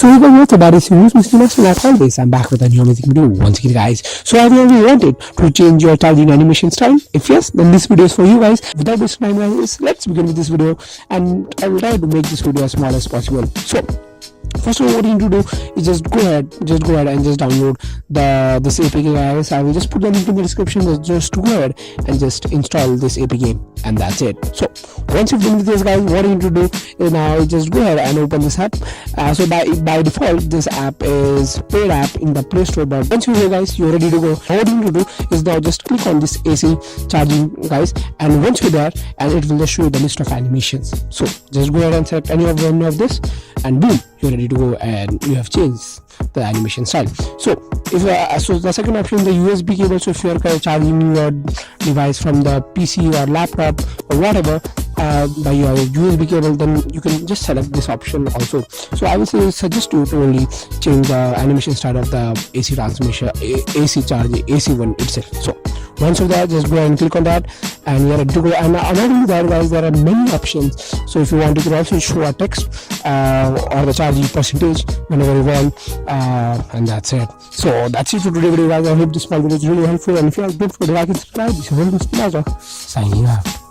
So you guys, what's about this news? Mr. Master, like always, I'm back with a new amazing video once again, guys. So have you ever wanted to change your charging animation style? If yes, then this video is for you guys. Without wasting time, guys, let's begin with this video, and I will try to make this video as small as possible. So first of all, what you need to do is just go ahead and just download this APK, guys. I will just put the link in the description. Just go ahead and just install this APK, and that's it. So once you've done with this, guys, what you need to do is now just go ahead and open this app. So by default, this app is paid app in the Play Store, but once you're here, guys, you're ready to go. What you need to do is now just click on this AC charging, guys, and once you're there, and it will just show you the list of animations. So just go ahead and select any of this, and boom, you're ready to go, and you have changed the animation style. So if so the second option is the USB cable. So if you are charging your device from the PC or laptop or whatever by your USB cable, then you can just select this option also. So I will suggest you to only change the animation style of the AC transmission, AC charge, AC one itself. So once you're there, just go ahead and click on that, and you're ready to go. And not only that, guys, there are many options. So if you want, you can also show a text or the charging percentage whenever you want, and that's it. So that's it for today's video, guys. I hope this small video is really helpful, and if you are good for the like and subscribe, this is Mr. Signing out.